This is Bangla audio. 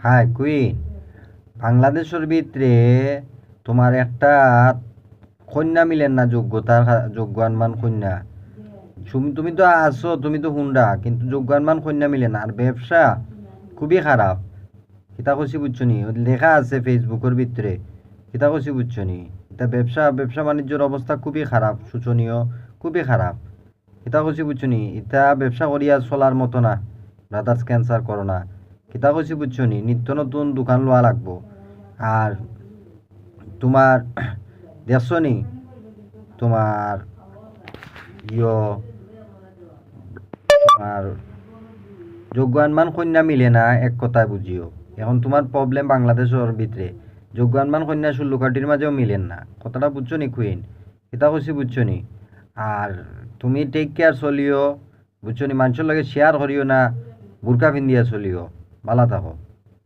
হ্যাঁ কুইন, বাংলাদেশের ভিতরে তোমার একটা কন্যা মিলেন না, যোগ্যবান কন্যা। তুমি তো আছো, তুমি তো হুন্ডা, কিন্তু যোগ্যবান কন্যা মিলে না। আর ব্যবসা খুবই খারাপ। কিতা কইছি বুঝছো নি? লেখা আছে ফেসবুকের ভিতরে। কিতা কইছি বুঝছো নি? এটা ব্যবসা বাণিজ্যের অবস্থা খুবই খারাপ, শোচনীয়, খুবই খারাপ। কিতা কইছি বুঝছো নি? এটা ব্যবসা করিয়া চলার মতো না। Brothers cancer corona. কিতা কইছি বুঝছো নি? নিত্য নতুন দোকান লওয়া লাগবো। আর তোমার দেখছো নি? তোমার ইয়ো তোমার যোগ্যবান কন্যা মিলে না, এক কথায় বুঝিও। এখন তোমার প্রবলেম বাংলাদেশের ভিতরে যোগ্যবান কন্যা সুল্লুকাঠির মাঝেও মিলেন না। কথাটা বুঝছো নি কুইন? এটা কইছি বুঝছো নি? আর তুমি টেক কেয়ার চলিও, বুঝছো নি? মানুষের লগে শেয়ার করিও না, বুরকা পিন্দিয়া চলিও। ভালো থাকো।